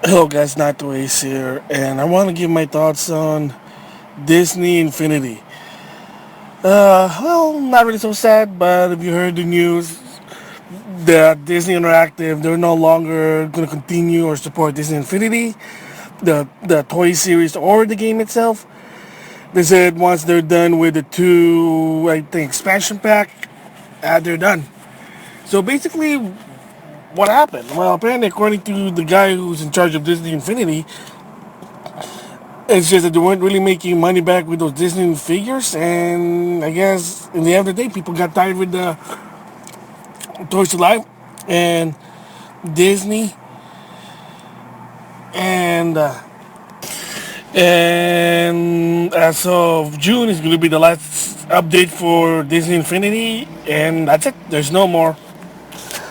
Hello guys, NautoAisDx here, and I want to give my thoughts on Disney Infinity. Well, not really so sad, but if you heard the news that Disney Interactive, they're no longer going to continue or support Disney Infinity, the toy series or the game itself. They said once they're done with the two, I think, expansion pack, they're done. So basically, what happened? Well, apparently, according to the guy who's in charge of Disney Infinity, it's just that they weren't really making money back with those Disney figures, and I guess in the end of the day, people got tired with the Toys to Life and Disney, and as of June is going to be the last update for Disney Infinity, and that's it. There's no more.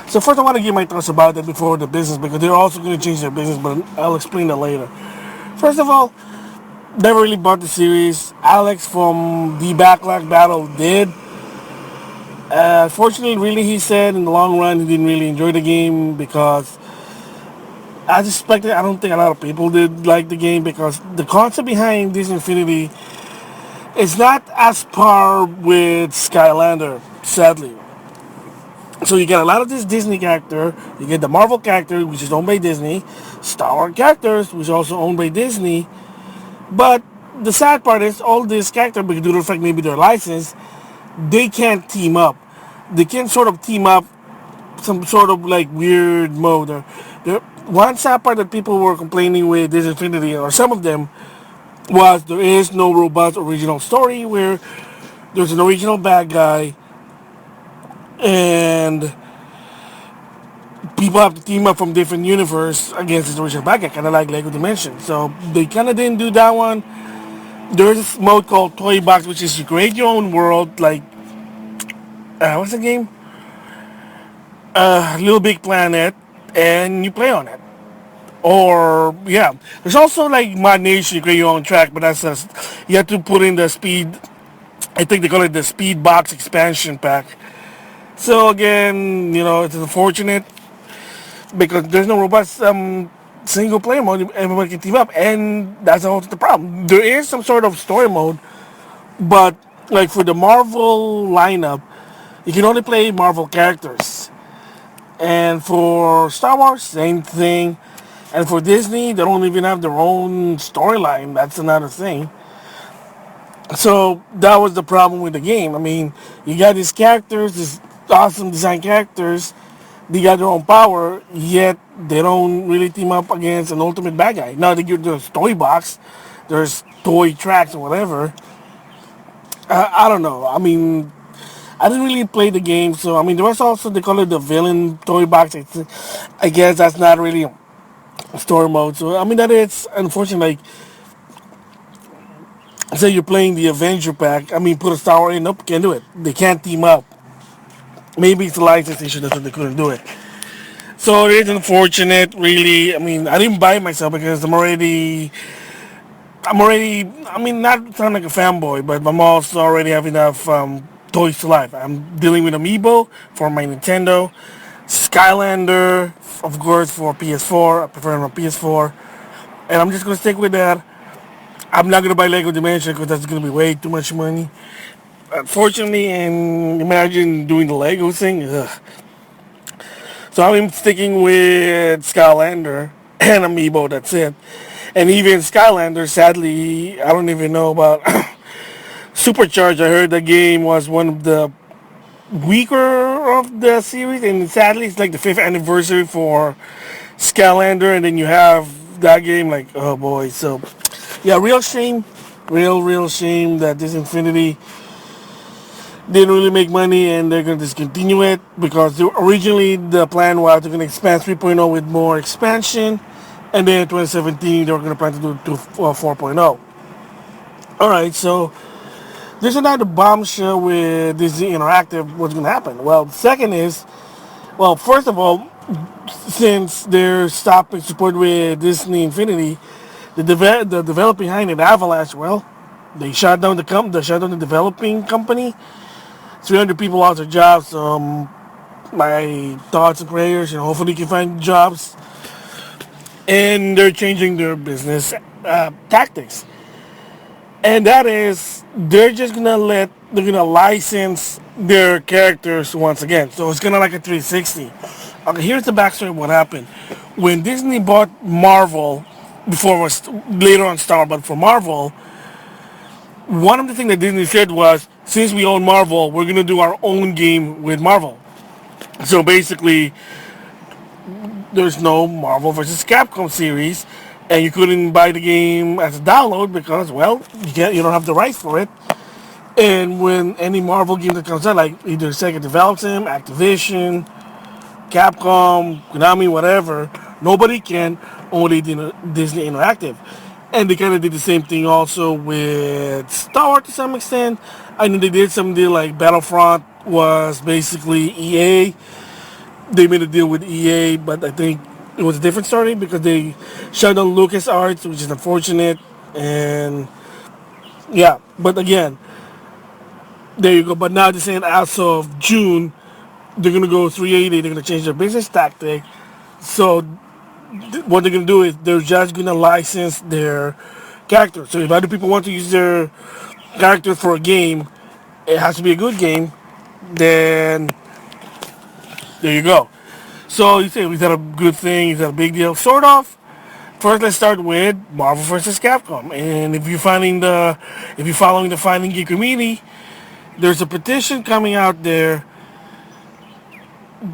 So first, I want to give my thoughts about it before the business because they're also going to change their business, but I'll explain that later. First of all, never really bought the series. Alex from the Backlash Battle did. Fortunately, really, he said in the long run he didn't really enjoy the game because, as expected, I don't think a lot of people did like the game because the concept behind this Infinity is not as par with Skylander, sadly. So you get a lot of this Disney character, you get the Marvel character, which is owned by Disney, Star Wars characters, which is also owned by Disney. But the sad part is all these characters, because due to the fact maybe they're licensed, they can't team up. They can sort of team up some sort of like weird mode. One sad part that people were complaining with this Infinity, or some of them, was there is no robust original story where there's an original bad guy and people have to team up from different universe against this original bad guy, kind of like Lego Dimension. So they kind of didn't do that one. There's this mode called Toy Box, which is you create your own world, like what's the game? Little Big Planet, and you play on it. Or yeah, there's also like Mod Nation. You create your own track, but that's just you have to put in the speed. I think they call it the Speed Box expansion pack. So again, it's unfortunate because there's no robust single player mode. Everybody can team up, and that's also the problem. There is some sort of story mode, but like for the Marvel lineup, you can only play Marvel characters. And for Star Wars, same thing. And for Disney, they don't even have their own storyline. That's another thing. So that was the problem with the game. I mean, you got these characters, these awesome design characters. They got their own power, yet they don't really team up against an ultimate bad guy. Now they give there's toy box, there's toy tracks or whatever. I don't know. I mean, I didn't really play the game, so I mean, there was also they call it the villain toy box. I guess that's not really story mode. So I mean, that is unfortunate. Like, say you're playing the Avenger pack. I mean, put a Star Wars in. Nope, can't do it. They can't team up. Maybe it's a license issue. That's why they couldn't do it. So it is unfortunate, really. I mean, I didn't buy it myself because I'm already. I mean, not sound like a fanboy, but I'm also already have enough toys to life. I'm dealing with Amiibo for my Nintendo, Skylander, of course, for PS4. I prefer it on PS4, and I'm just gonna stick with that. I'm not gonna buy Lego Dimension because that's gonna be way too much money. Unfortunately, and imagine doing the Lego thing. Ugh. So I'm sticking with Skylander and Amiibo. That's it. And even Skylander, sadly, I don't even know about Supercharged. I heard the game was one of the weaker of the series, and sadly, it's like the fifth anniversary for Skylander, and then you have that game. Like, oh boy. So yeah, real shame, real shame that this Infinity didn't really make money and they're going to discontinue it because originally the plan was they're going to expand 3.0 with more expansion, and then in 2017 they were going to plan to do 4.0. All right, so there's another bombshell with Disney Interactive. What's going to happen? Well, the second is, well, first of all, since they're stopping support with Disney Infinity, the developer behind it, Avalanche, well, they shut down they shut down the developing company. 300 people lost their jobs. My thoughts and prayers, hopefully you can find jobs. and they're changing their business tactics. And that is, they're gonna license their characters once again. So it's gonna like a 360. Okay, here's the backstory of what happened. When Disney bought Marvel, before it was later on Star, but for Marvel, one of the things that Disney said was, since we own Marvel, we're gonna do our own game with Marvel. So basically, there's no Marvel versus Capcom series, and you couldn't buy the game as a download because, well, you don't have the rights for it. And when any Marvel game that comes out, like either Sega develops them, Activision, Capcom, Konami, whatever, nobody can, only Disney Interactive. And they kind of did the same thing also with Star Wars to some extent. I know they did something like Battlefront was basically EA. They made a deal with EA, but I think it was a different story because they shut down LucasArts, which is unfortunate. And yeah, but again, there you go. But now they're saying as of June, they're gonna go 380. They're gonna change their business tactic. So what they're gonna do is they're just gonna license their characters. So if other people want to use their characters for a game, it has to be a good game. Then there you go. So you say, is that a good thing? Is that a big deal? Sort of. First, let's start with Marvel versus Capcom. And if you're following the Fighting Geek community, there's a petition coming out there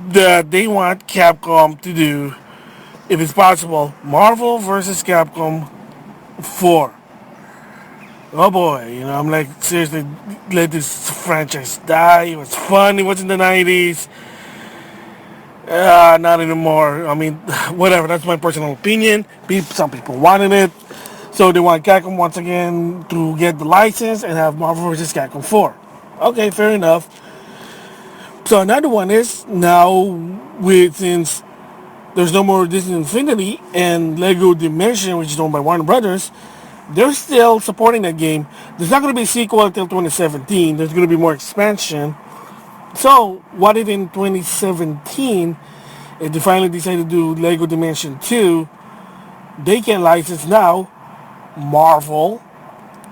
that they want Capcom to do, if it's possible, Marvel versus Capcom 4. Oh boy, I'm like, seriously, let this franchise die. It was fun. It was in the 90s. Not anymore. I mean, whatever. That's my personal opinion. Some people wanted it. So they want Capcom once again to get the license and have Marvel vs. Capcom 4. Okay, fair enough. So another one is now, since there's no more Disney Infinity and Lego Dimension, which is owned by Warner Brothers, they're still supporting that game. There's not going to be a sequel until 2017. There's going to be more expansion. So what if in 2017, if they finally decide to do Lego Dimension 2, they can license now Marvel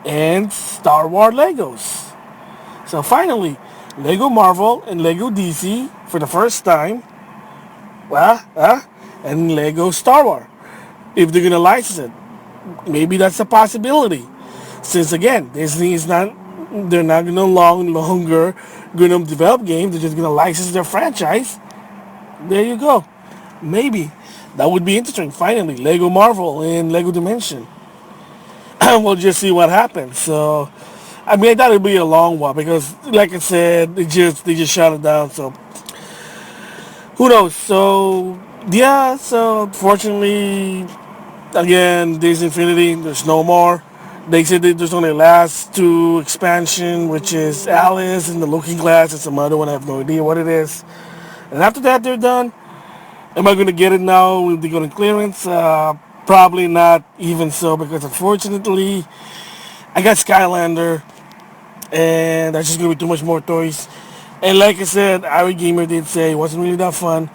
and Star Wars Legos. So finally, Lego Marvel and Lego DC for the first time, and Lego Star Wars. If they're gonna license it, maybe that's a possibility. Since again, Disney is not, they're not gonna longer gonna develop games. They're just gonna license their franchise. There you go. Maybe that would be interesting. Finally, Lego Marvel and Lego Dimension. We'll just see what happens. So, I mean, I thought it'd be a long while because, like I said, they just shut it down. So, who knows? So, yeah. So, unfortunately, again, Disney Infinity, there's no more. They said that there's only last two expansion, which is Alice and the Looking Glass and some other one. I have no idea what it is. And after that, they're done. Am I going to get it now? Will they go to clearance? Probably not even so, because unfortunately, I got Skylander, and that's just going to be too much more toys. And like I said, Ari Gamer did say it wasn't really that fun.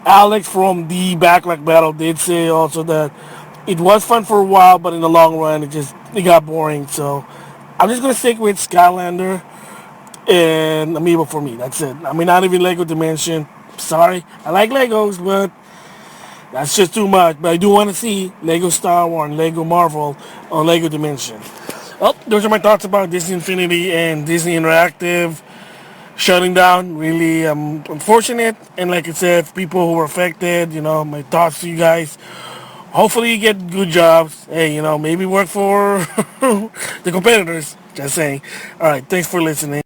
Alex from the Backlash Battle did say also that it was fun for a while, but in the long run, it got boring. So I'm just going to stick with Skylander and Amiibo for me. That's it. I mean, not even Lego Dimension. Sorry, I like Legos, but that's just too much. But I do want to see Lego Star Wars and Lego Marvel on Lego Dimension. Well, those are my thoughts about Disney Infinity and Disney Interactive shutting down. Really unfortunate. And like I said, people who were affected, my thoughts to you guys. Hopefully you get good jobs. Hey, maybe work for the competitors. Just saying. All right, thanks for listening.